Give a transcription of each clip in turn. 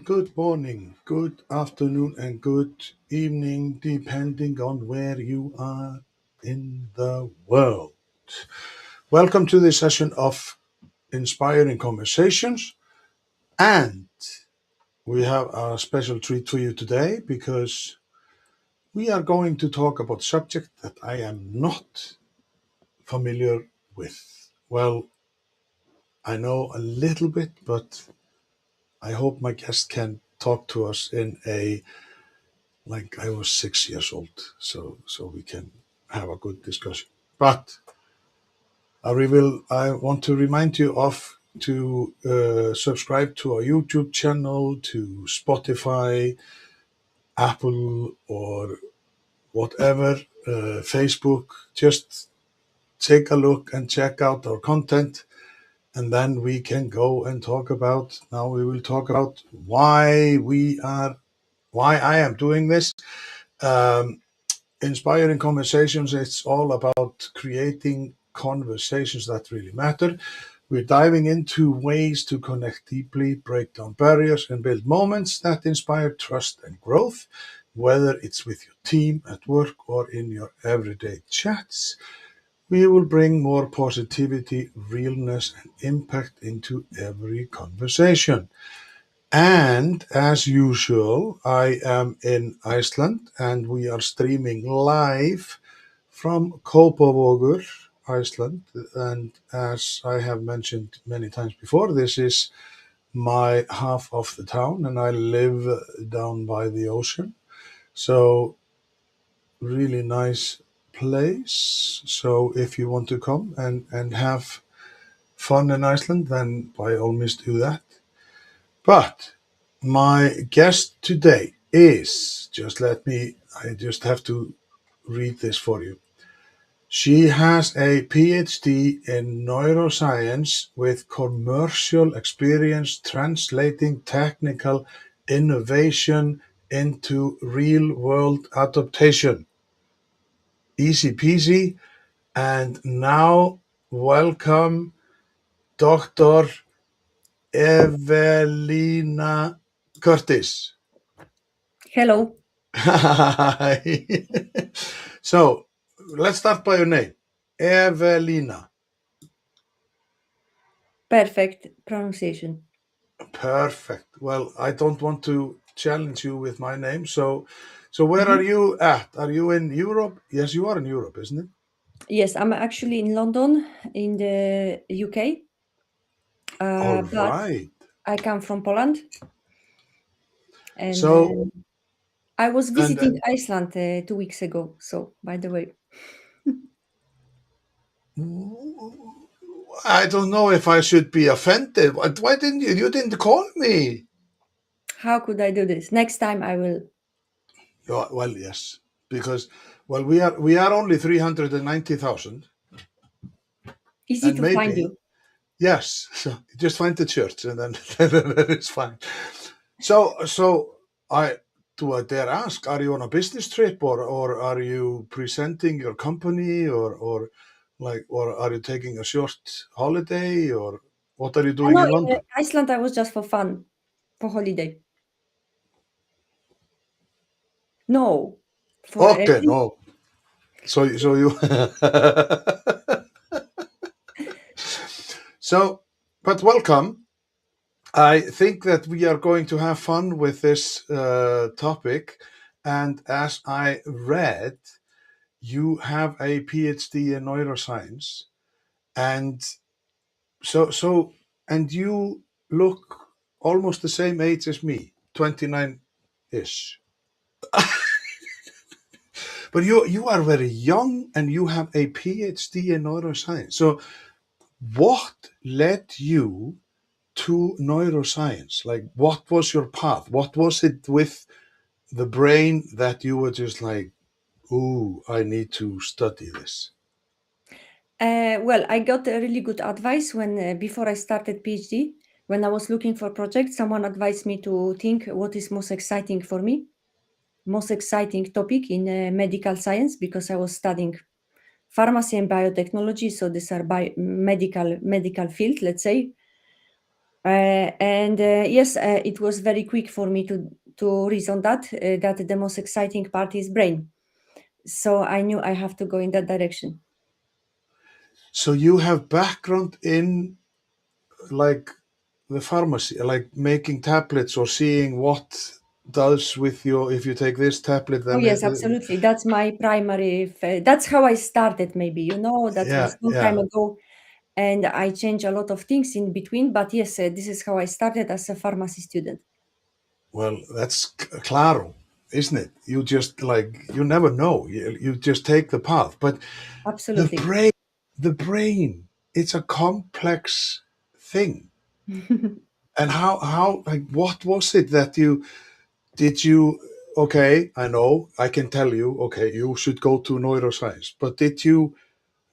good morning, good afternoon, and good evening, depending on where you are in the world. Welcome to this session of Inspiring Conversations. And we have a special treat for you today because we are going to talk about a subject that I am not familiar with. Well, I know a little bit, but I hope my guest can talk to us in a like I was 6 years old, so we can have a good discussion. But I want to remind you of to subscribe to our YouTube channel, to Spotify, Apple, or whatever, Facebook. Just take a look and check out our content, and then we can go and talk about. Now we will talk about why I am doing this. Um, Inspiring Conversations, it's all about creating conversations that really matter. We're diving into ways to connect deeply, break down barriers, and build moments that inspire trust and growth, whether it's with your team at work or in your everyday chats. We will bring more positivity, realness, and impact into every conversation. And as usual, I am in Iceland and we are streaming live from Kópavogur, Iceland. And as I have mentioned many times before, this is my half of the town and I live down by the ocean. So, really nice place. So, if you want to come and have fun in Iceland, then by all means do that. But my guest today is, I just have to read this for you. She has a PhD in neuroscience with commercial experience translating technical innovation into real world adaptation. Easy peasy. And now, welcome, Dr. Ewelina Kurtys. Hello. Hi. So let's start by your name, Ewelina. Perfect pronunciation. Perfect. Well, I don't want to challenge you with my name. So where are you at? Are you in Europe? Yes, you are in Europe, isn't it? Yes, I'm actually in London, in the UK. All But right. I come from Poland, and So I was and visiting Iceland 2 weeks ago. So, by the way, I don't know if I should be offended. Why didn't you? You didn't call me. how could I do this? Next time I will. Well, yes, because we are only 390,000, Easy and to find maybe. you. Yes, so just find the church and then, then it's fine. So I dare ask, are you on a business trip or are you presenting your company or are you taking a short holiday or what are you doing No, in in London? Iceland I was just for fun, for holiday. No, for Okay, no. So you so but welcome. I think that we are going to have fun with this topic. And as I read, you have a PhD in neuroscience. And and you look almost the same age as me, 29-ish. But you are very young and you have a PhD in neuroscience. So what led you to neuroscience? Like, what was your path? What was it with the brain that you were just like, ooh, I need to study this? Well, I got a really good advice when before I started PhD. When I was looking for projects, someone advised me to think what is most exciting for me, most exciting topic in medical science, because I was studying pharmacy and biotechnology. So these are medical field, let's say. And yes, it was very quick for me to reason that the most exciting part is brain. So I knew I have to go in that direction. So you have background in like the pharmacy, like making tablets or seeing what does with your, if you take this tablet, Oh then yes, absolutely. That's my primary. That's how I started. Maybe that yeah, was long time yeah. ago, and I changed a lot of things in between. But yes, this is how I started as a pharmacy student. Well, that's claro, isn't it? You just like, you never know. You just take the path. But the Absolutely. brain, the brain, it's a complex thing. And how, like, what was it that did you, okay, I know, I can tell you, okay, you should go to neuroscience, but did you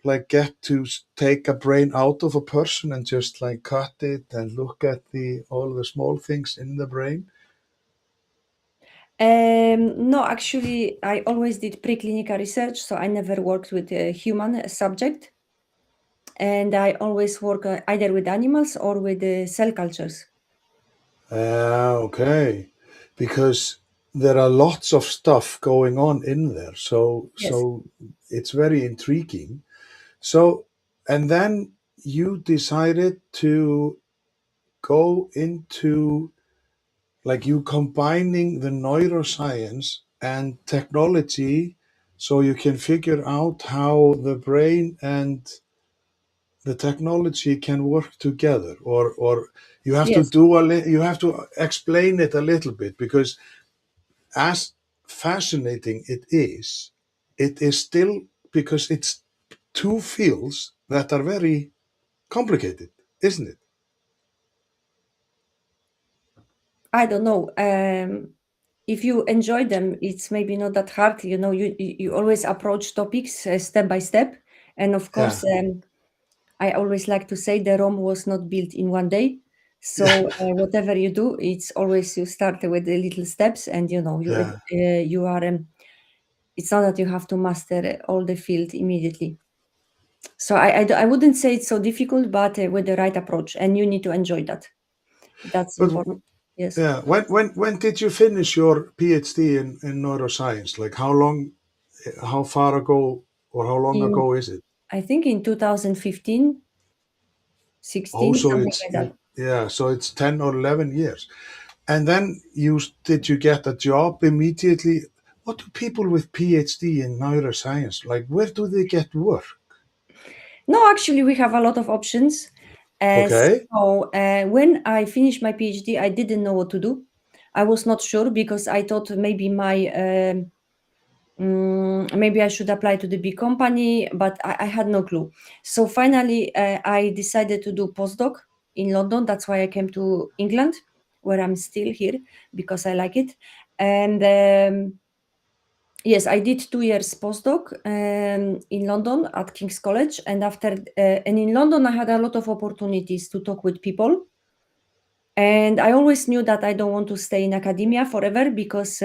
like get to take a brain out of a person and just like cut it and look at all the small things in the brain? No, actually, I always did preclinical research, so I never worked with a human subject, and I always work either with animals or with cell cultures. Okay. Because there are lots of stuff going on in there. Yes, So it's very intriguing. So, and then you decided to go into like you combining the neuroscience and technology so you can figure out how the brain and the technology can work together, or you have to yes, do you have to explain it a little bit, because as fascinating it is still, because it's two fields that are very complicated, isn't it? I don't know. If you enjoy them, it's maybe not that hard. You always approach topics step by step, and of Yeah. course, I always like to say the Rome was not built in one day. Yeah. So whatever you do, it's always you start with the little steps, and Yeah. you are. It's not that you have to master all the field immediately. So I wouldn't say it's so difficult, but with the right approach, and you need to enjoy that. That's But important. Yes. yeah, when did you finish your PhD in neuroscience? Like how long, how far ago, or how long In ago is it? I think in 2015, Oh, 16, so something like that. yeah, so it's 10 or 11 years. And then did you get a job immediately? What do people with PhD in neuroscience, like, where do they get work? No, actually, we have a lot of options. Okay. When I finished my PhD, I didn't know what to do. I was not sure because I thought maybe maybe I should apply to the big company, but I had no clue. So finally, I decided to do postdoc in London. That's why I came to England, where I'm still here because I like it. And yes, I did 2 years postdoc in London at King's College, and and in London I had a lot of opportunities to talk with people. And I always knew that I don't want to stay in academia forever because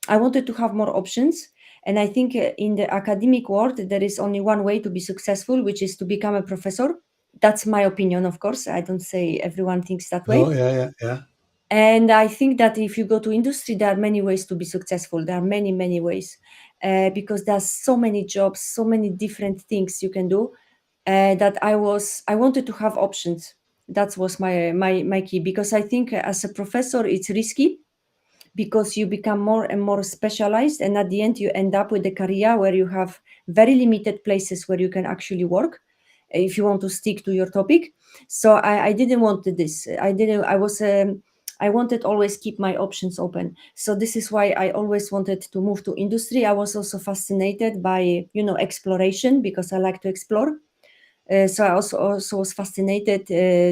I wanted to have more options. And I think in the academic world there is only one way to be successful, which is to become a professor. That's my opinion, of course. I don't say everyone thinks that way. Oh, yeah, yeah, yeah. And I think that if you go to industry, there are many ways to be successful. There are many, many ways because there's so many jobs, so many different things you can do. That I wanted to have options. That was my key because I think as a professor it's risky because you become more and more specialized, and at the end you end up with a career where you have very limited places where you can actually work if you want to stick to your topic. So I didn't want this. I wanted always keep my options open. So this is why I always wanted to move to industry. I was also fascinated by exploration because I like to explore. So I also was fascinated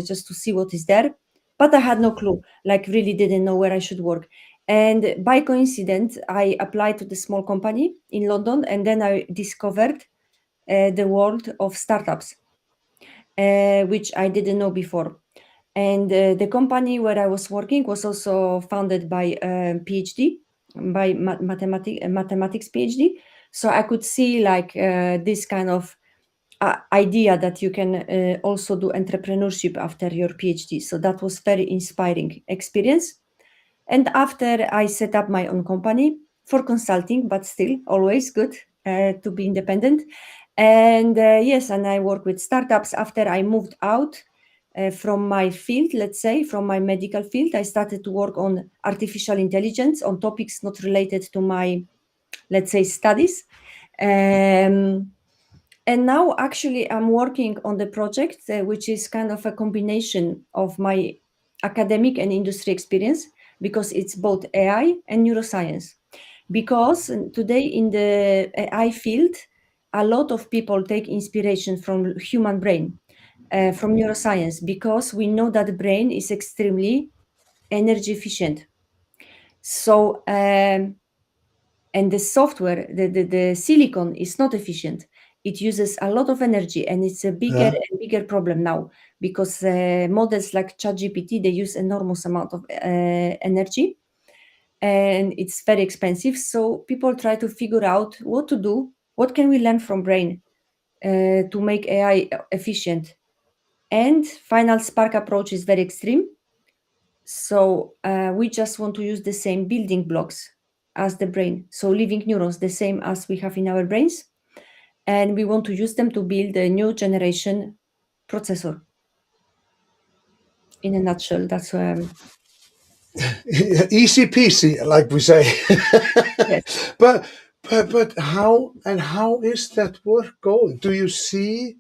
just to see what is there, but I had no clue. Like really didn't know where I should work. And by coincidence, I applied to the small company in London, and then I discovered the world of startups, which I didn't know before. And the company where I was working was also founded by a PhD, by mathematics PhD. So I could see like this kind of idea that you can also do entrepreneurship after your PhD. So that was very inspiring experience. And after I set up my own company for consulting, but still always good to be independent. And yes, and I work with startups. After I moved out from my field, let's say from my medical field, I started to work on artificial intelligence, on topics not related to my, let's say, studies. And now actually I'm working on the project, which is kind of a combination of my academic and industry experience, because it's both AI and neuroscience. Because today in the AI field, a lot of people take inspiration from human brain, from neuroscience, because we know that the brain is extremely energy efficient. So and the software, the silicon is not efficient. It uses a lot of energy, and it's a bigger Yeah. and bigger problem now, because models like ChatGPT, they use enormous amount of energy, and it's very expensive. So people try to figure out what to do, what can we learn from brain to make AI efficient. And final Spark approach is very extreme. So we just want to use the same building blocks as the brain. So living neurons, the same as we have in our brains. And we want to use them to build a new generation processor. In a nutshell, that's Easy peasy, like we say. yes. but but how is that work going? Do you see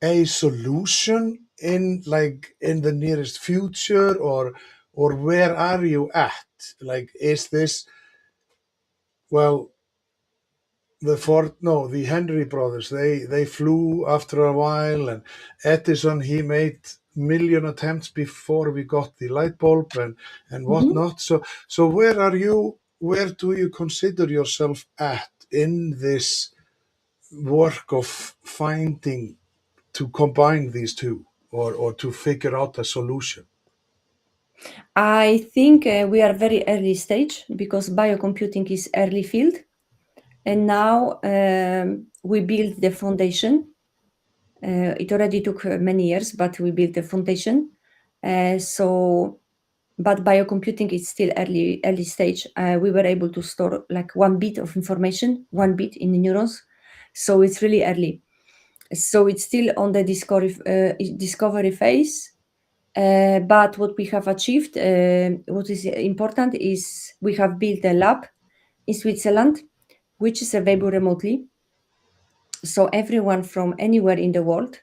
a solution in the nearest future, or where are you at? Like, is this, well, the Henry brothers, they flew after a while, and Edison, he made million attempts before we got the light bulb and Mhm. whatnot. So where do you consider yourself at in this work of finding to combine these two, or to figure out a solution? I think we are very early stage, because biocomputing is early field. And now we build the foundation. It already took many years, but we built the foundation. But biocomputing is still early stage. We were able to store like 1 bit of information, 1 bit in the neurons. So it's really early. So it's still on the discovery phase. But what we have achieved, what is important, is we have built a lab in Switzerland, which is available remotely. So everyone from anywhere in the world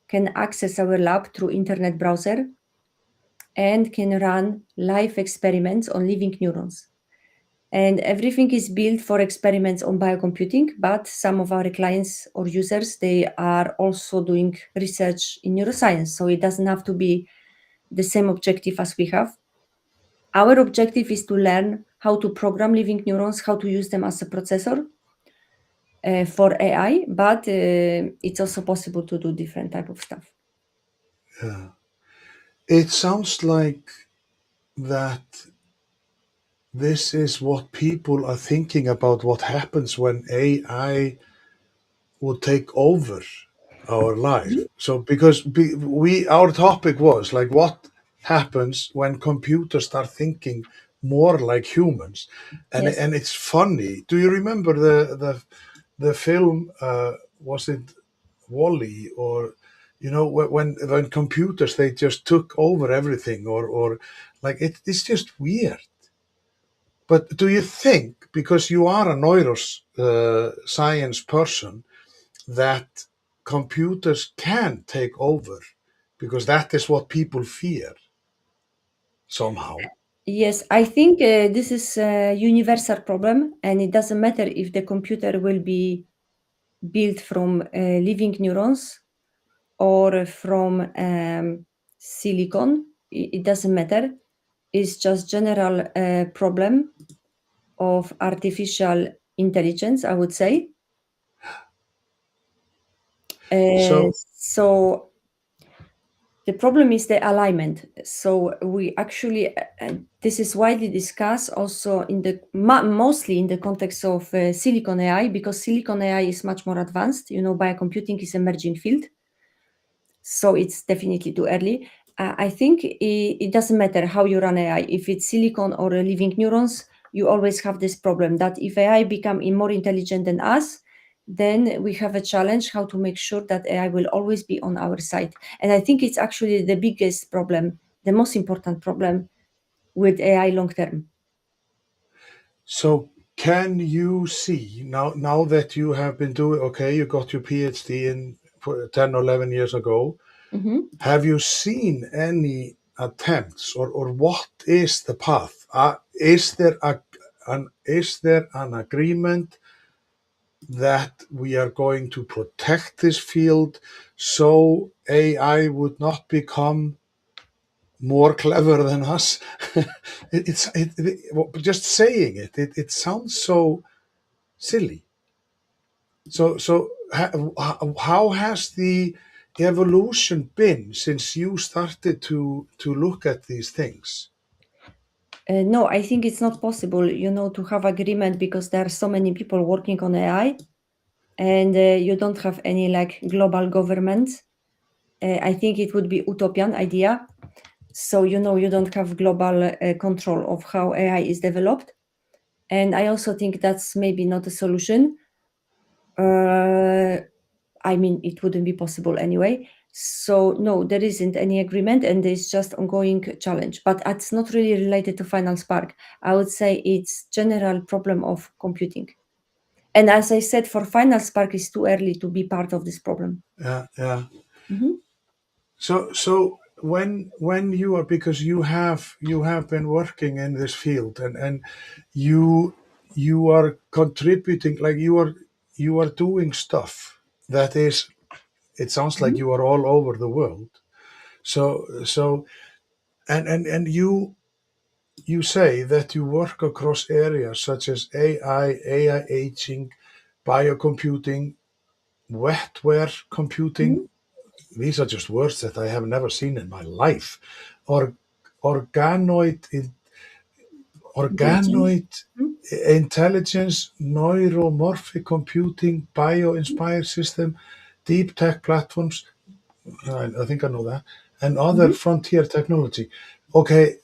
can access our lab through internet browser and can run live experiments on living neurons. And everything is built for experiments on biocomputing, but some of our clients or users, they are also doing research in neuroscience. So it doesn't have to be the same objective as we have. Our objective is to learn how to program living neurons, how to use them as a processor for AI, but it's also possible to do different type of stuff. Yeah. It sounds like that this is what people are thinking about, what happens when AI will take over our Mhm. life. So because our topic was like, what happens when computers start thinking more like humans, Yes. and it's funny. Do you remember the film? Was it Wally, or when computers, they just took over everything, or like it's just weird. But do you think, because you are a neuroscience person, that computers can take over, because that is what people fear somehow? Yes, I think this is a universal problem, and it doesn't matter if the computer will be built from living neurons or from silicon. It doesn't matter. It's just general problem of artificial intelligence, I would say. So So The problem is the alignment. So we actually, this is widely discussed also in the mostly in the context of silicon AI, because silicon AI is much more advanced. Biocomputing is emerging field, so it's definitely too early. I think it doesn't matter how you run AI. If it's silicon or living neurons, you always have this problem that if AI become more intelligent than us, then we have a challenge how to make sure that AI will always be on our side. And I think it's actually the biggest problem, the most important problem with AI long term. So can you see now that you have been doing, okay, you got your PhD in 10 or 11 years ago, Mhm. have you seen any attempts, or what is the path? Is there an agreement that we are going to protect this field so AI would not become more clever than us? Just saying it sounds so silly. So how has the evolution been since you started to look at these things? No, I think it's not possible, to have agreement because there are so many people working on AI, and you don't have any like global government. I think it would be utopian idea. So you don't have global control of how AI is developed, and I also think that's maybe not a solution. Uh, I mean, it wouldn't be possible anyway. So no, there isn't any agreement, and there's just ongoing challenge. But it's not really related to Final Spark. I would say it's general problem of computing. And as I said, for Final Spark, it's too early to be part of this problem. Yeah, yeah. Mhm. So when you are, because you have been working in this field, and you are contributing, like you are doing stuff that is, it sounds like Mhm. you are all over the world. So and you say that you work across areas such as AI aging, biocomputing, wetware computing. Mhm. These are just words that I have never seen in my life. Or organoid Intelligence. organoid Mhm. intelligence, neuromorphic computing, bio-inspired system, deep tech platforms. I think I know that, and other Mhm. frontier technology. Okay,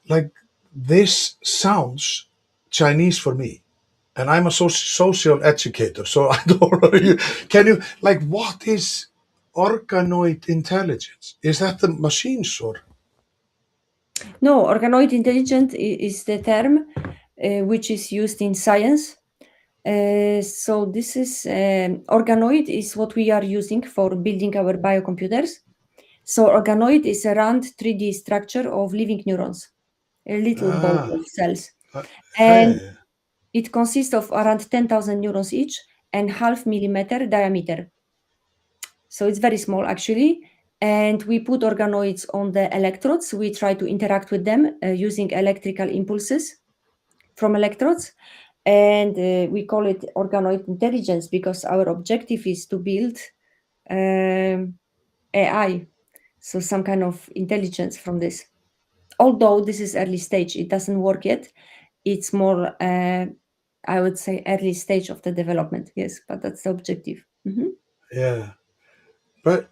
like, this sounds Chinese for me, and I'm a social educator, so I don't know. Can you, like, what is organoid intelligence? Is that the machines, or? No, organoid intelligence is the term which is used in science. So this is organoid is what we are using for building our biocomputers. So organoid is a round 3D structure of living neurons, a little ball Ah, of cells, uh, and hey, it consists of around 10,000 neurons each and half millimeter diameter. So it's very small actually. And we put organoids on the electrodes. We try to interact with them using electrical impulses from electrodes. And we call it organoid intelligence because our objective is to build um, AI, so some kind of intelligence from this. Although this is early stage, it doesn't work yet. It's more, I would say, early stage of the development. Yes, but that's the objective. Mhm. yeah, but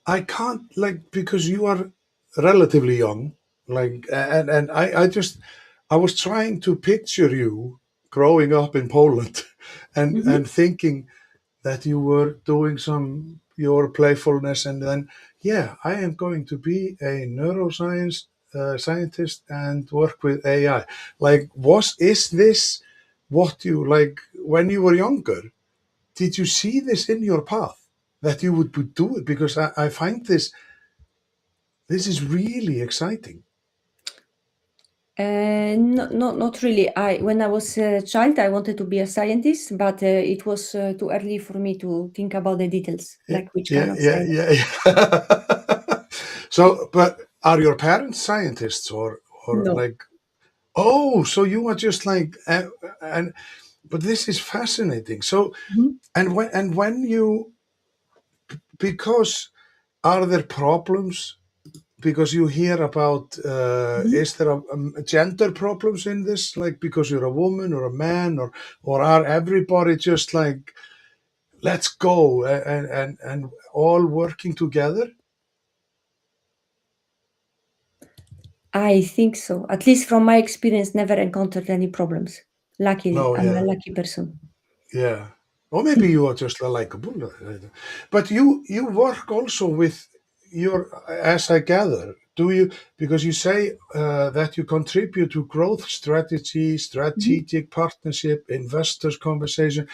I can't, like, because you are relatively young, like, and I was trying to picture you growing up in Poland, Mhm. and thinking that you were doing some your playfulness, and then, yeah, I am going to be a neuroscience scientist and work with AI. Like, is this what you, like, when you were younger? Did you see this in your path, that you would do it? Because I find this is really exciting. No, not really. When I was a child, I wanted to be a scientist, but it was too early for me to think about the details, Yeah, like which kind yeah, of yeah, science. yeah, yeah. So, but are your parents scientists, or No. like? Oh, so you are just like, and but this is fascinating. So, Mhm. and when you, because are there problems? Because you hear about, Mhm. is there gender problems in this? Like because you're a woman or a man, or are everybody just like, let's go and all working together? I think so. At least from my experience, never encountered any problems. Luckily, No, I'm a yeah, lucky person. yeah. Or maybe you are just like a bull. But you work also with your, as I gather, do you? Because you say that you contribute to growth strategy, Mhm. strategic partnership, investors conversation.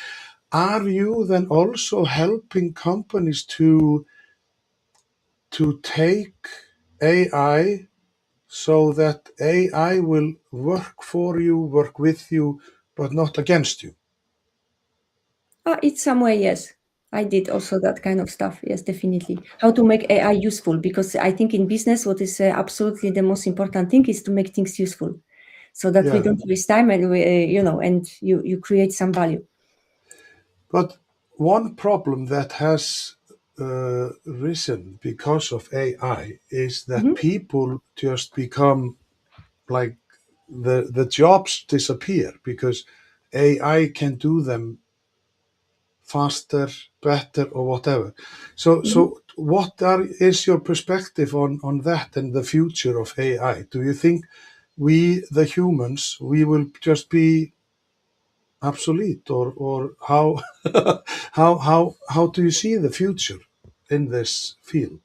Are you then also helping companies to take AI so that AI will work for you, work with you, but not against you? In some way, yes. I did also that kind of stuff. Yes, definitely. How to make AI useful, because I think in business, what is absolutely the most important thing is to make things useful, so that we Yeah. don't waste time and we, and you create some value. But one problem that has risen because of AI is that Mhm. people just become like the jobs disappear because AI can do them faster, better, or whatever. So, Mhm. so what is your perspective on that and the future of AI? Do you think we, the humans, we will just be obsolete, or how how do you see the future in this field?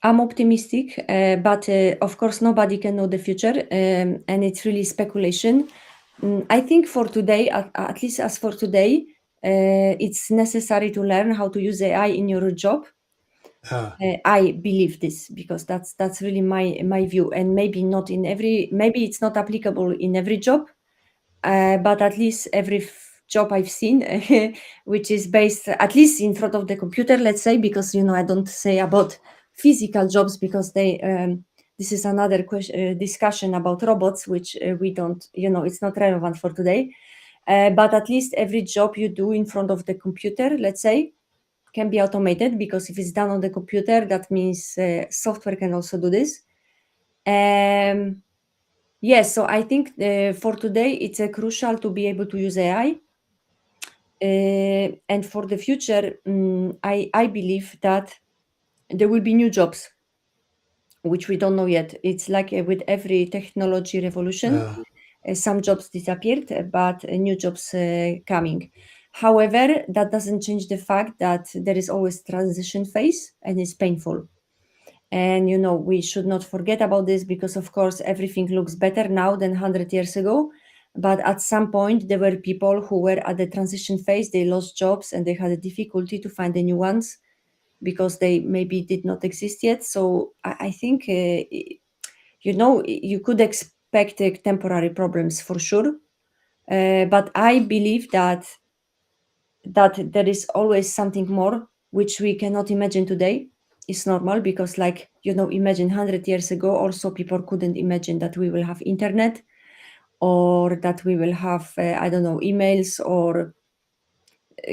I'm optimistic, but of course, nobody can know the future, and it's really speculation. I think for today, at least as for today, it's necessary to learn how to use AI in your job. Uh, I believe this because that's really my view, and maybe not in every, maybe it's not applicable in every job, but at least every job I've seen, which is based at least in front of the computer, let's say, because I don't say about physical jobs because they. This is another discussion about robots, which we don't, it's not relevant for today. But at least every job you do in front of the computer, let's say, can be automated, because if it's done on the computer, that means software can also do this. Um, yes, so I think for today it's crucial to be able to use AI. And for the future, I believe that there will be new jobs, which we don't know yet. It's like with every technology revolution, uh, some jobs disappeared, but new jobs coming. However, that doesn't change the fact that there is always transition phase and it's painful. And we should not forget about this, because of course everything looks better now than 100 years ago. But at some point there were people who were at the transition phase, they lost jobs and they had a difficulty to find the new ones because they maybe did not exist yet. So I think you could expect temporary problems for sure. But I believe that there is always something more which we cannot imagine today. Is normal, because like imagine 100 years ago also people couldn't imagine that we will have internet, or that we will have I don't know, emails, or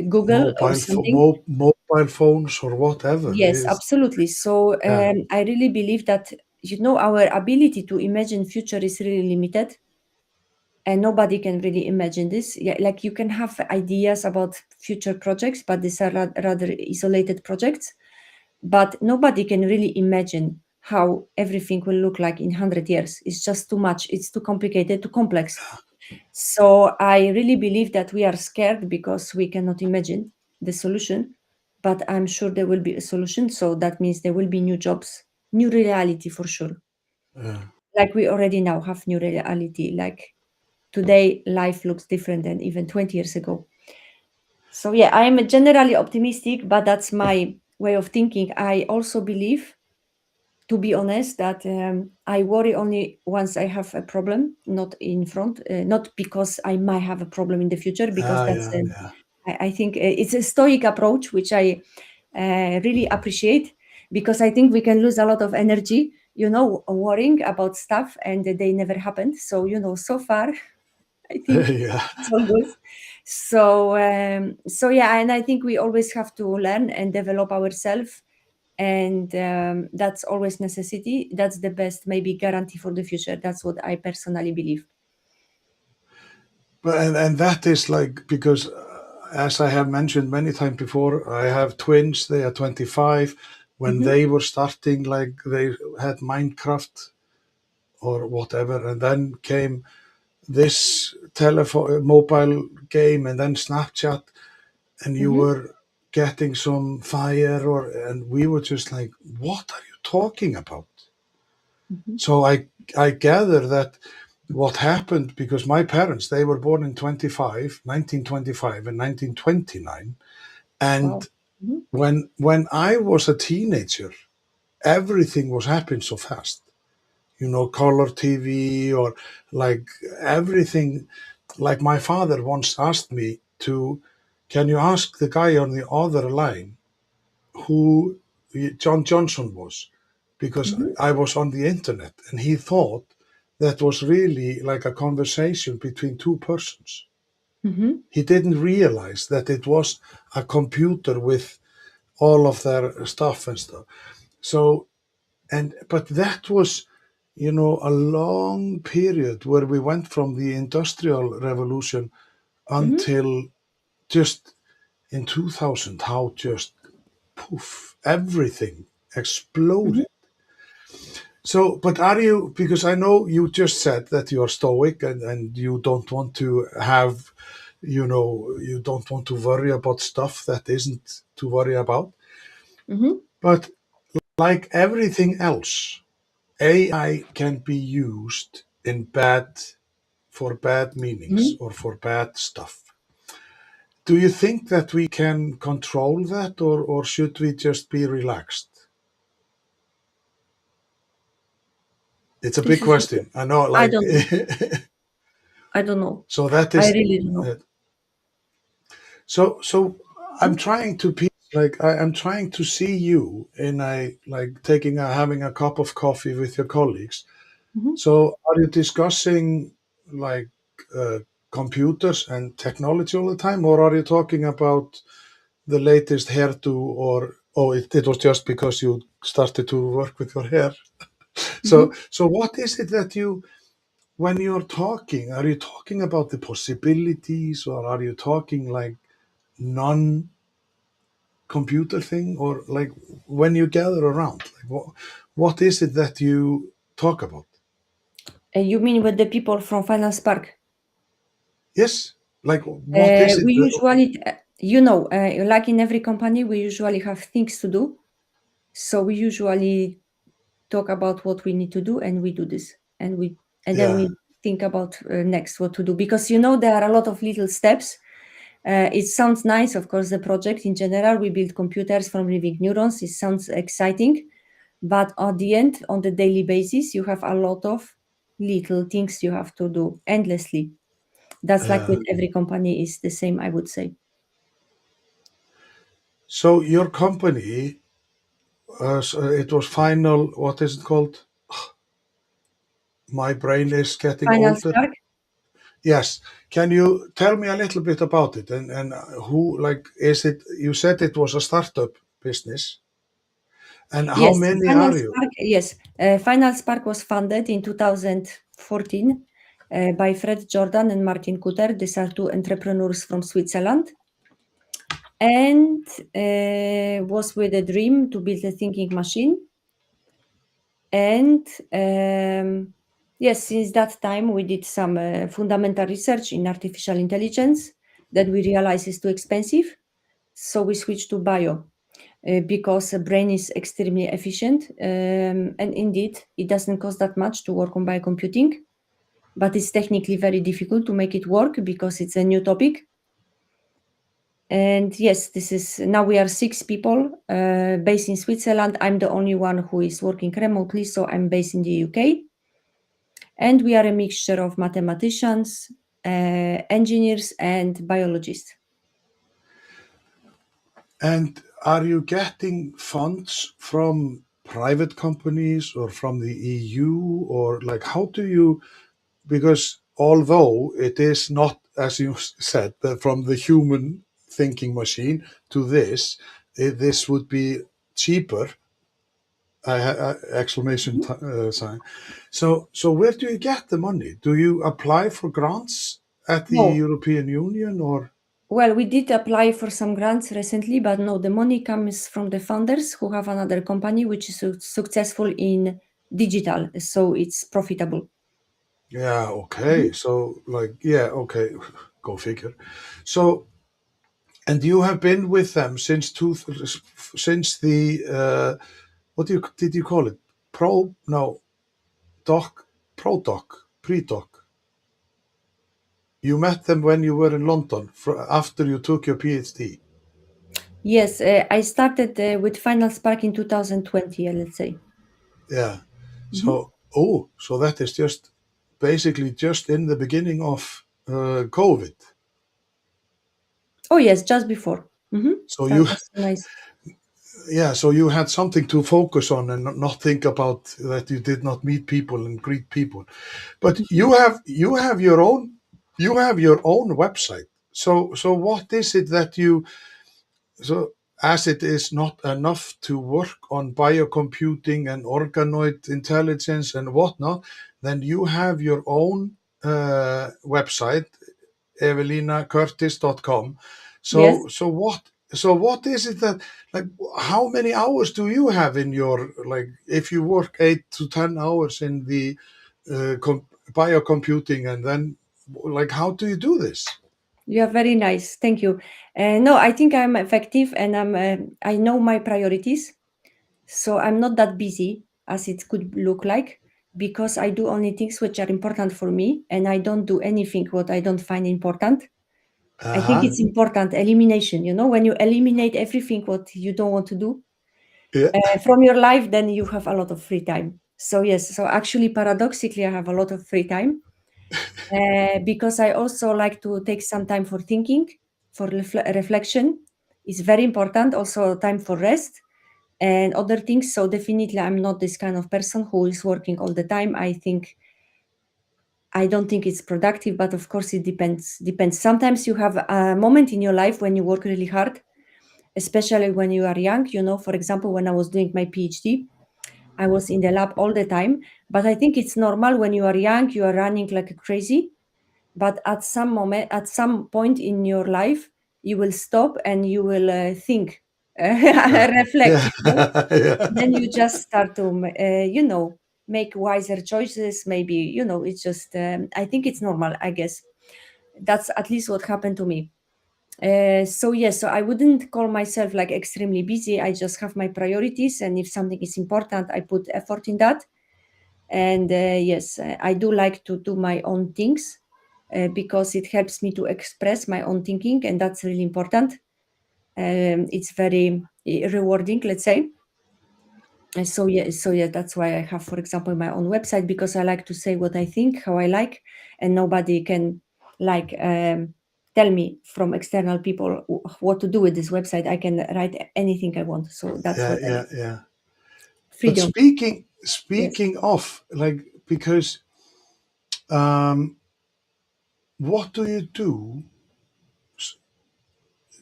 Google or something. mobile phones or whatever Yes, is. absolutely. So Yeah, I really believe that our ability to imagine future is really limited, and nobody can really imagine this. Yeah, like you can have ideas about future projects, but these are rather isolated projects. But nobody can really imagine how everything will look like in 100 years. It's just too much. It's too complicated, too complex. So I really believe that we are scared because we cannot imagine the solution. But I'm sure there will be a solution. So that means there will be new jobs, new reality for sure. yeah, Like we already now have new reality. Like today, life looks different than even 20 years ago. So yeah, I'm generally optimistic, but that's my way of thinking. I also believe, to be honest, that I worry only once I have a problem, not in front, not because I might have a problem in the future, because that's, yeah, yeah. I think it's a stoic approach, which I really appreciate, because I think we can lose a lot of energy, worrying about stuff and they never happened. So, so far, I think Yeah, it's all good. So, so yeah, and I think we always have to learn and develop ourselves, and that's always necessity. That's the best maybe guarantee for the future. That's what I personally believe. But and that is like because as I have mentioned many times before, I have twins. They are 25. When Mm-hmm. they were starting, like they had Minecraft or whatever, and then came this telephone mobile game, and then Snapchat, and you Mm-hmm. were getting some fire, or and we were just like, what are you talking about? Mm-hmm. So I gather that what happened, because my parents, they were born in 1925 and 1929, Wow. and Mm-hmm. when I was a teenager, everything was happening so fast. Color TV, or like everything. Like my father once asked me to, can you ask the guy on the other line who John Johnson was? Because Mm-hmm. I was on the internet, and he thought that was really like a conversation between two persons. Mm-hmm. He didn't realize that it was a computer with all of their stuff and stuff. So, but that was, a long period where we went from the Industrial Revolution Mm-hmm. until just in 2000, how just poof, everything Mm-hmm. exploded. So, but are you, because I know you just said that you are stoic, and you don't want to have, you don't want to worry about stuff that isn't to worry about. Mm-hmm. But like everything else, AI can be used for bad meanings Mm-hmm. or for bad stuff. Do you think that we can control that, or should we just be relaxed? It's a big This is, question. I know, I like, don't know. I don't know. so that I is, really don't know. so I'm Mm-hmm. trying to like, I'm trying to see you in a, like having a cup of coffee with your colleagues. Mm-hmm. So are you discussing like uh, computers and technology all the time, or are you talking about the latest hairdo, or oh, it was just because you started to work with your hair? Mm-hmm. So what is it that you, when you're talking, are you talking about the possibilities, or are you talking like non computer thing, or like when you gather around, like what is it that you talk about? You mean with the people from Finance Park? Yes, like what is it We that, usually, like in every company, we usually have things to do. So we usually talk about what we need to do, and we do this, and then yeah, we think about next what to do, because there are a lot of little steps. It sounds nice, of course. The project in general, we build computers from living neurons. It sounds exciting, but at the end, on the daily basis, you have a lot of little things you have to do endlessly. That's like yeah. with every company is the same, I would say. So your company, so it was Final, what is it called? My brain is getting Final older. Spark. Yes. Can you tell me a little bit about it, and who, like, is it? You said it was a startup business, and how Yes, many Final are you? Spark. Yes, Final Spark was founded in 2014 by Fred Jordan and Martin Kuter. These are two entrepreneurs from Switzerland, and was with a dream to build a thinking machine. And yes, since that time, we did some fundamental research in artificial intelligence that we realized is too expensive. So we switched to bio because a brain is extremely efficient. And indeed, it doesn't cost that much to work on biocomputing, but it's technically very difficult to make it work because it's a new topic. And yes, this is now we are 6 people based in Switzerland. I'm the only one who is working remotely, so I'm based in the UK. And we are a mixture of mathematicians, engineers, and biologists. And are you getting funds from private companies or from the EU, or like how do you, because although it is not, as you said, from the human thinking machine to this, this would be cheaper exclamation sign. So where do you get the money? Do you apply for grants at the No. European Union or? Well, we did apply for some grants recently, but no, the money comes from the founders who have another company which is successful in digital, so it's profitable. Yeah, Mhm. okay. So like, yeah, okay. Go figure. So, and you have been with them since the what did you call it? Pro no doc pro doc pre doc. You met them when you were in London after you took your PhD. Yes, I started with Final Spark in 2020, let's say. Yeah. Mhm. So that is just basically just in the beginning of COVID. Oh yes, just before. So That you, was nice. yeah, so you had something to focus on and not think about that you did not meet people and greet people. But Mhm. you have your own website. So what is it that you so as it is not enough to work on biocomputing and organoid intelligence and whatnot, then you have your own website, ewelinakurtys.com. Yes. So what is it that, like, how many hours do you have in your, like, if you work 8 to 10 hours in the biocomputing, and then, like, how do you do this? You are very nice. Thank you. No, I think I'm effective and I know my priorities. So I'm not that busy as it could look like because I do only things which are important for me and I don't do anything what I don't find important. I think Uh-huh. it's important elimination, when you eliminate everything what you don't want to do Yeah. from your life, then you have a lot of free time. So yes, so actually paradoxically I have a lot of free time because I also like to take some time for thinking, for reflection. It's very important. Also, time for rest and other things. So definitely, I'm not this kind of person who is working all the time. I don't think it's productive, but of course, it depends. Depends. Sometimes you have a moment in your life when you work really hard, especially when you are young. For example, when I was doing my PhD, I was in the lab all the time. But I think it's normal when you are young, you are running like crazy, but at some point in your life you will stop and you will think, Yeah. reflect, Yeah. then Yeah. you just start to make wiser choices. Maybe it's just I think it's normal, I guess. That's at least what happened to me. So yes, so I wouldn't call myself like extremely busy. I just have my priorities, and if something is important I put effort in that. And yes, I do like to do my own things because it helps me to express my own thinking, and that's really important. It's very rewarding, let's say. So yeah, that's why I have, for example, my own website, because I like to say what I think, how I like, and nobody can like tell me from external people what to do with this website. I can write anything I want, so that's Yeah. what I Yeah. like. Yeah. But Freedom. Yes. speaking of, like, because what do you do?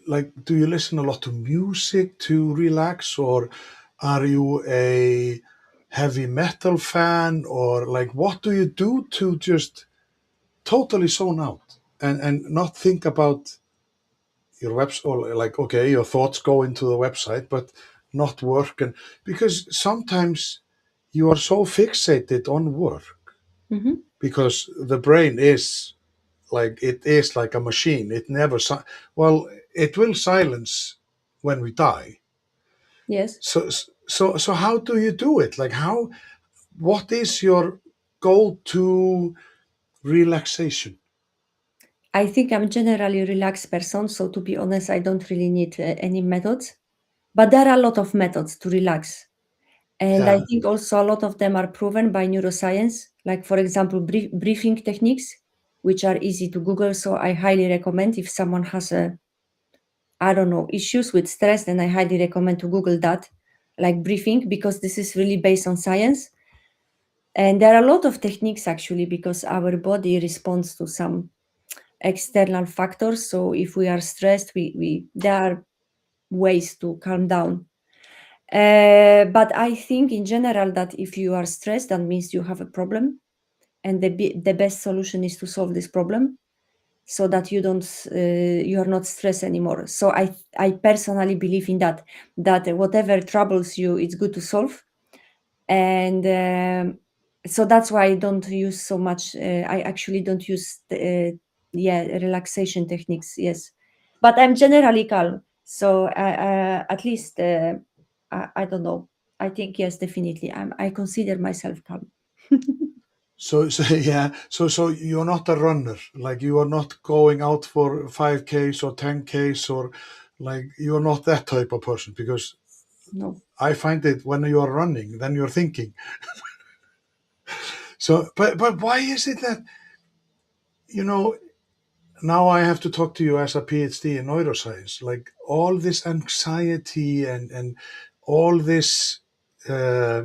Like, do you listen a lot to music to relax, or are you a heavy metal fan, or like, what do you do to just totally zone out and not think about your website, or like, okay, your thoughts go into the website, but not work? And because sometimes you are so fixated on work, Hmm. because the brain is like, it is like a machine. It never well, it will silence when we die. Yes. So how do you do it? Like, what is your go to relaxation? I think I'm generally a relaxed person, so to be honest, I don't really need any methods. But there are a lot of methods to relax. And I Yeah. think also a lot of them are proven by neuroscience, like, for example, breathing techniques, which are easy to Google. So I highly recommend, if someone has I don't know, issues with stress, then I highly recommend to Google that, like breathing, because this is really based on science. And there are a lot of techniques actually, because our body responds to some external factors. So if we are stressed, we there are ways to calm down. But I think in general that if you are stressed, that means you have a problem, and the best solution is to solve this problem, so that you are not stressed anymore. So I personally believe in that whatever troubles you, it's good to solve. And so that's why I don't use so much. I actually don't use relaxation techniques. Yes, but I'm generally calm. So at least I don't know. I think yes, definitely. I consider myself calm. So yeah, so you're not a runner. Like you are not going out for 5Ks or 10Ks, or like you're not that type of person, because No. I find it when you're running, then you're thinking. So, but why is it that, you know, now I have to talk to you as a PhD in neuroscience, like all this anxiety and all this, uh,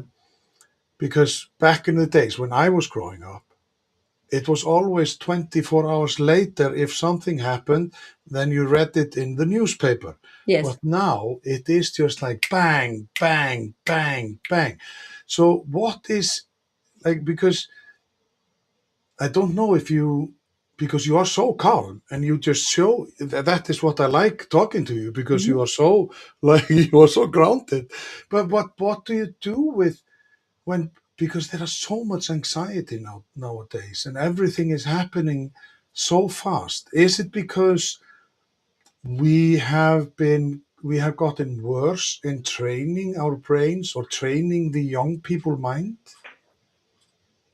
because back in the days when I was growing up, it was always 24 hours later if something happened, then you read it in the newspaper. Yes. But now it is just like bang, bang, bang, bang. So what is, like, because I don't know if you, because you are so calm and you just show that is what I like talking to you, because you Mhm. are so like you are so grounded. But what do you do with when, because there is so much anxiety nowadays and everything is happening so fast? Is it because we have gotten worse in training our brains or training the young people mind,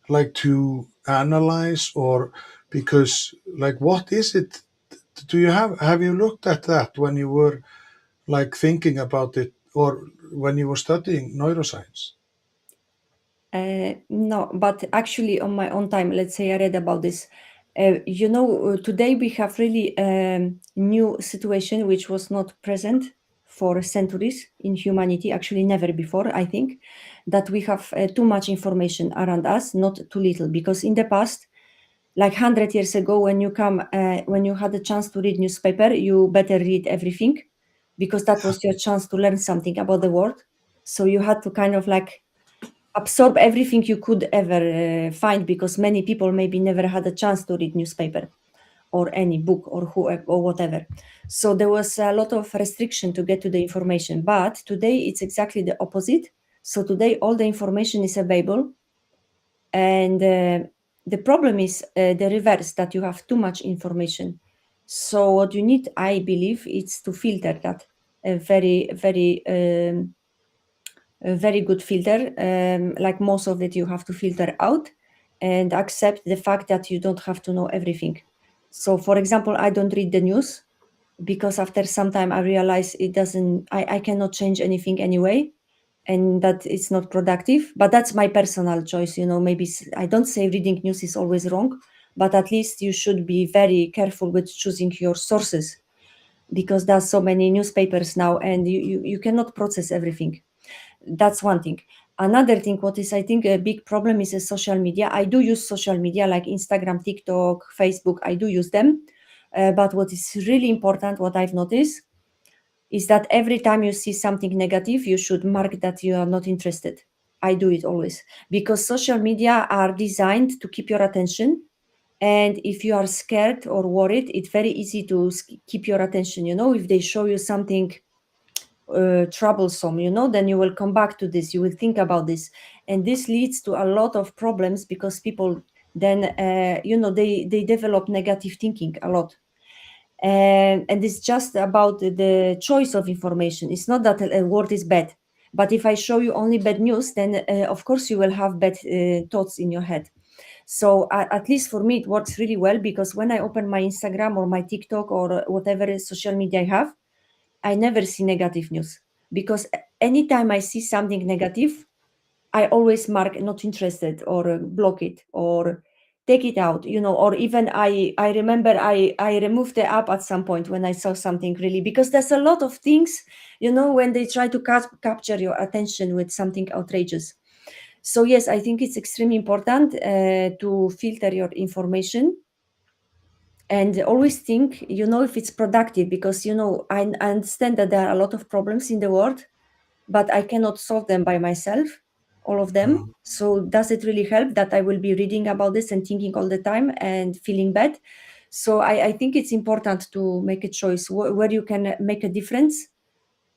like to analyze, or because, like, what is it? Do you have you looked at that when you were like thinking about it, or when you were studying neuroscience? No, but actually, on my own time, let's say I read about this. Today we have really new situation which was not present for centuries in humanity. Actually, never before. I think that we have too much information around us, not too little. Because in the past, like 100 years ago, when you had a chance to read newspaper, you better read everything, because that was your chance to learn something about the world. So you had to kind of like absorb everything you could ever find, because many people maybe never had a chance to read newspaper or any book or who or whatever. So there was a lot of restriction to get to the information. But today it's exactly the opposite. So today all the information is available, and the problem is the reverse, that you have too much information. So what you need, I believe, is to filter that, very very a very good filter. Like most of it, you have to filter out and accept the fact that you don't have to know everything. So, for example, I don't read the news, because after some time I realize I cannot change anything anyway, and that it's not productive. But that's my personal choice. Maybe I don't say reading news is always wrong, but at least you should be very careful with choosing your sources, because there's so many newspapers now, and you cannot process everything. That's one thing. Another thing, what is I think a big problem, is social media. I do use social media like Instagram, TikTok, Facebook. I do use them. But what is really important, what I've noticed, is that every time you see something negative, you should mark that you are not interested. I do it always, because social media are designed to keep your attention. And if you are scared or worried, it's very easy to keep your attention. If they show you something troublesome, then you will come back to this, you will think about this, and this leads to a lot of problems, because people then they develop negative thinking a lot. And it's just about the choice of information. It's not that a word is bad, but if I show you only bad news, then of course you will have bad thoughts in your head. So at least for me it works really well, because when I open my Instagram or my TikTok or whatever social media I have, I never see negative news, because anytime I see something negative, I always mark not interested, or block it, or take it out, or even I remember I removed the app at some point when I saw something really, because there's a lot of things, when they try to capture your attention with something outrageous. So yes, I think it's extremely important to filter your information, and always think, if it's productive, because I understand that there are a lot of problems in the world, but I cannot solve them by myself, all of them. Uh, So does it really help that I will be reading about this and thinking all the time and feeling bad? So I think it's important to make a choice where you can make a difference.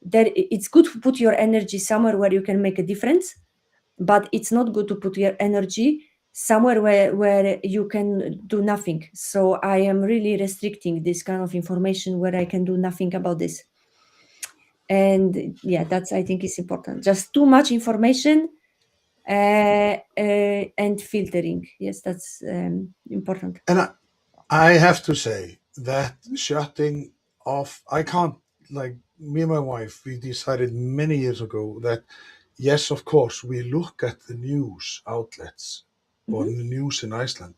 That it's good to put your energy somewhere where you can make a difference, but it's not good to put your energy somewhere where you can do nothing. So I am really restricting this kind of information where I can do nothing about this. And yeah, that's, I think, is important. Just too much information and filtering. Yes, that's important. and I have to say that shutting off, I can't, like me and my wife, we decided many years ago that, yes, of course, we look at the news outlets or Mhm. the news in Iceland,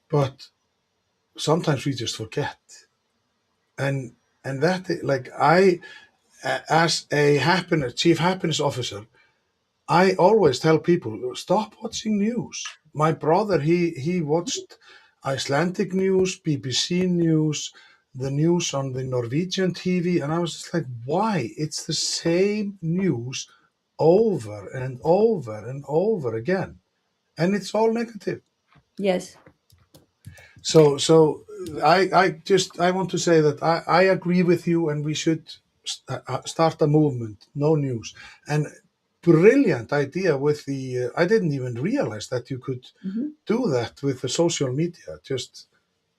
but sometimes we just forget. And that, like, as a chief happiness officer, I always tell people, stop watching news. My brother, he watched Icelandic news, BBC news, the news on the Norwegian TV, and I was just like, why? It's the same news over and over and over again, and it's all negative. Yes. So I want to say that I agree with you, and we should start a movement. No news, and brilliant idea with the. I didn't even realize that you could Mhm. do that with the social media. Just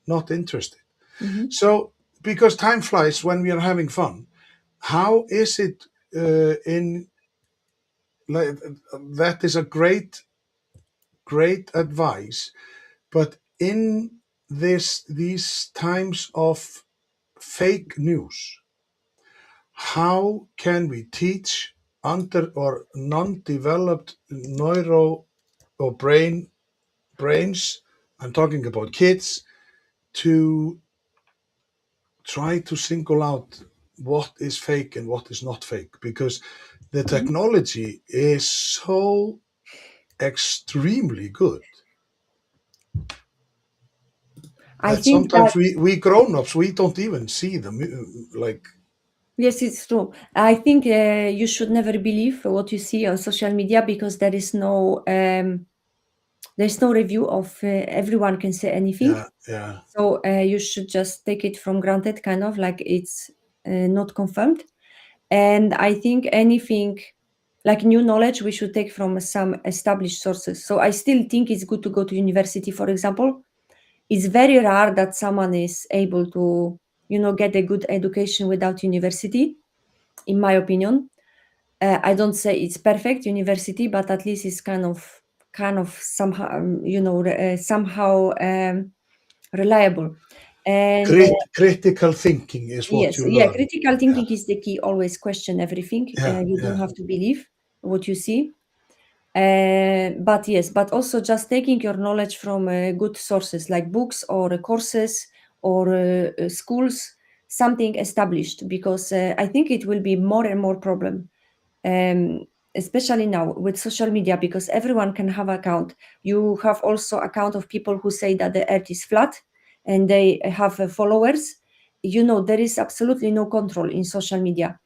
not interested. Mhm. So because time flies when we are having fun, how is it in like that is a great advice, but in these times of fake news, how can we teach under or non-developed neuro or brains, I'm talking about kids, to try to single out what is fake and what is not fake, because the Mhm. technology is so extremely good I that think that sometimes we grown-ups, we don't even see them, like. yes, it's true. I think you should never believe what you see on social media because there's no review of everyone can say anything. Yeah. So you should just take it from granted, kind of like it's not confirmed. And I think anything like new knowledge we should take from some established sources. So I still think it's good to go to university, for example. It's very rare that someone is able to, get a good education without university, in my opinion. I don't say it's perfect university, but at least it's kind of somehow, somehow reliable. And Critical thinking is what yes, you yeah, learn. critical Yeah, thinking is the key. Always question everything. yeah, You don't yeah. have to believe what you see. But yes, but also just taking your knowledge from good sources like books or courses or schools, something established, because I think it will be more and more problem, um, especially now with social media, because everyone can have account. You have also account of people who say that the earth is flat and they have followers. There is absolutely no control in social media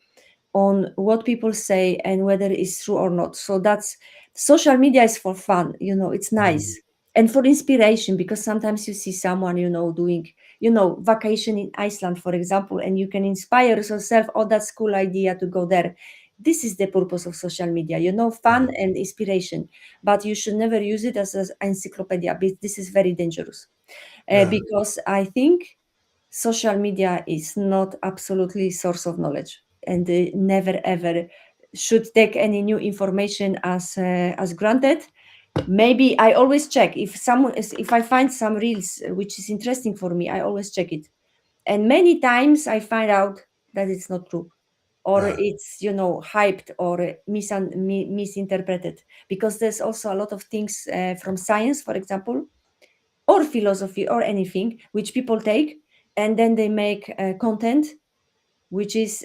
on what people say and whether it's true or not. So that's social media is for fun, it's Mm. nice. And for inspiration, because sometimes you see someone, doing, vacation in Iceland, for example, and you can inspire yourself, oh, that's cool idea to go there. This is the purpose of social media, fun Mm. and inspiration. But you should never use it as an encyclopedia. This is very dangerous, Yeah, because I think social media is not absolutely source of knowledge, and never ever should take any new information as granted. Maybe I always check if I find some reels which is interesting for me. I always check it, and many times I find out that it's not true, or yeah, it's hyped or misinterpreted, because there's also a lot of things from science, for example, or philosophy or anything which people take, and then they make content which is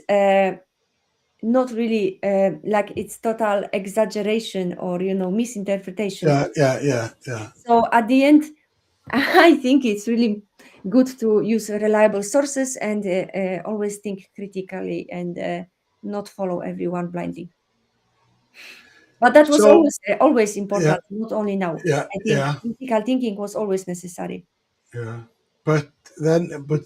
not really like it's total exaggeration or misinterpretation. yeah. So at the end, I think it's really good to use reliable sources and always think critically and not follow everyone blindly. But that was So always yeah, important, not only now. yeah, I think yeah, critical thinking was always necessary. yeah. But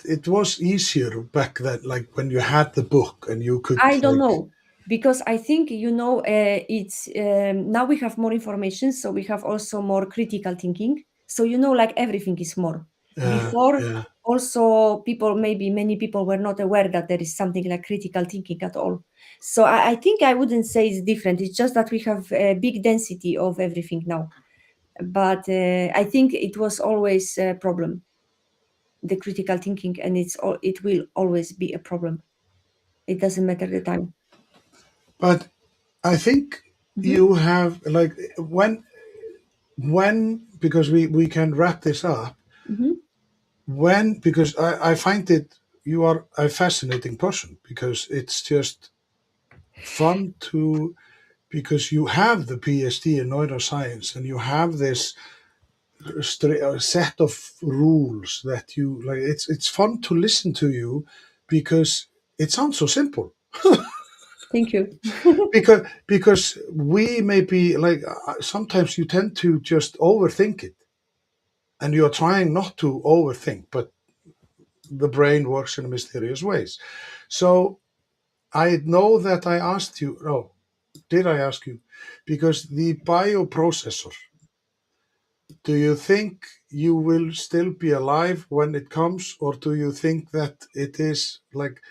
it was easier back then, like when you had the book and you could I don't like, know because I think it's now we have more information, so we have also more critical thinking. So like everything is more. Before, yeah. also people maybe many people were not aware that there is something like critical thinking at all. So I think I wouldn't say it's different. It's just that we have a big density of everything now. But I think it was always a problem, the critical thinking, and it will always be a problem. It doesn't matter the time. But I think Hmm. you have like when because we can wrap this up. Hmm. When because I find it you are a fascinating person because it's just fun to because you have the PhD in neuroscience and you have this set of rules that you like. It's fun to listen to you because it sounds so simple. Thank you. Because we may be like sometimes you tend to just overthink it and you're trying not to overthink, but the brain works in mysterious ways. So I know that I asked you. Oh, did I ask you? Because the bioprocessor, do you think you will still be alive when it comes, or do you think that it is like,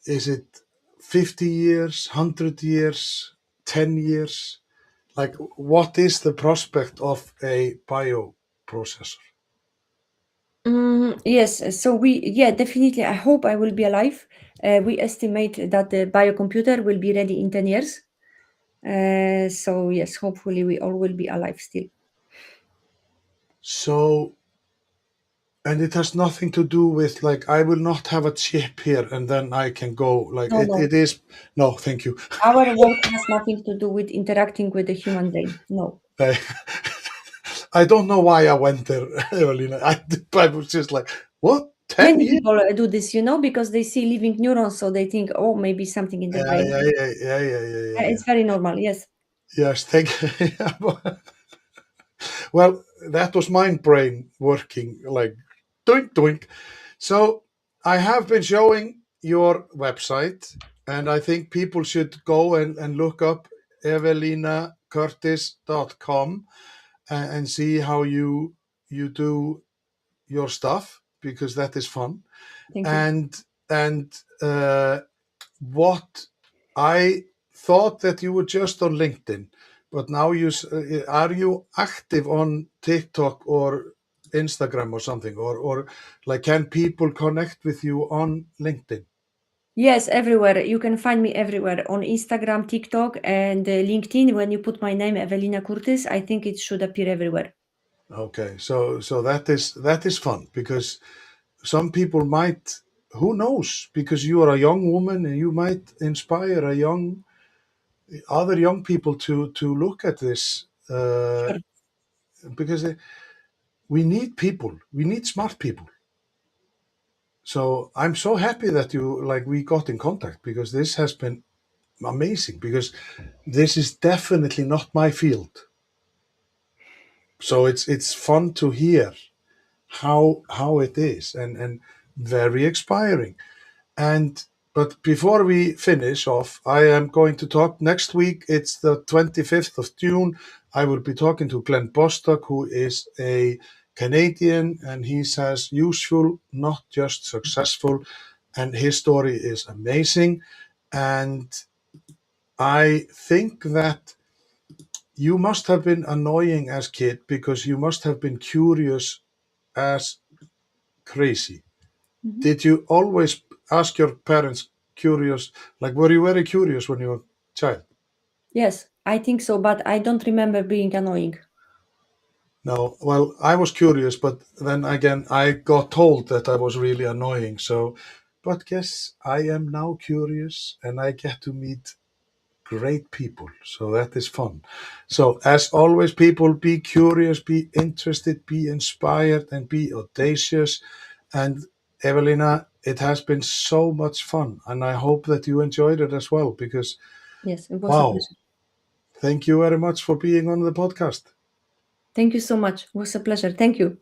is it 50 years, 100 years, 10 years? Like, what is the prospect of a bioprocessor? Yes, so yeah, definitely. I hope I will be alive. We estimate that the biocomputer will be ready in 10 years. So, yes, hopefully, we all will be alive still. So, and it has nothing to do with like, I will not have a chip here and then I can go, like, No, no. it is, no, thank you. Our work has nothing to do with interacting with the human brain. No. I, I don't know why I went there, Ewelina. I was just like, what? 10 Many years? people do this, because they see living neurons, so they think, oh, maybe something in the Yeah, brain. yeah, yeah, yeah, yeah, yeah, yeah, yeah. It's very normal. Yes. Yes, thank you. Well, that was my brain working like doink doink. So I have been showing your website, and I think people should go and look up evelinakurtys.com and see how you do your stuff because that is fun. Thank you. And what I thought that you were just on LinkedIn, but now are you active on TikTok or Instagram or something, or like can people connect with you on LinkedIn? Yes, everywhere. You can find me everywhere on Instagram, TikTok, and LinkedIn. When you put my name, Ewelina Kurtys, I think it should appear everywhere. Okay, so that is fun because some people might, who knows, because you are a young woman and you might inspire other young people to look at this Sure. because we need smart people. So I'm so happy that we got in contact because this has been amazing because this is definitely not my field. So it's fun to hear how it is and very inspiring. And but before we finish off, I am going to talk next week. It's the 25th of June. I will be talking to Glenn Bostock, who is a Canadian, and he says useful, not just successful. And his story is amazing. And I think that you must have been annoying as kid because you must have been curious as crazy. Mhm. Did you always ask your parents curious? Like, were you very curious when you were a child? Yes, I think so, but I don't remember being annoying. No. Well, I was curious, but then again, I got told that I was really annoying. So, but guess I am now curious and I get to meet great people. So that is fun. So, as always, people be curious, be interested, be inspired, and be audacious. And Evelina, it has been so much fun. And I hope that you enjoyed it as well because Yes, it was a Wow. pleasure. Thank you very much for being on the podcast. Thank you so much. It was a pleasure. Thank you.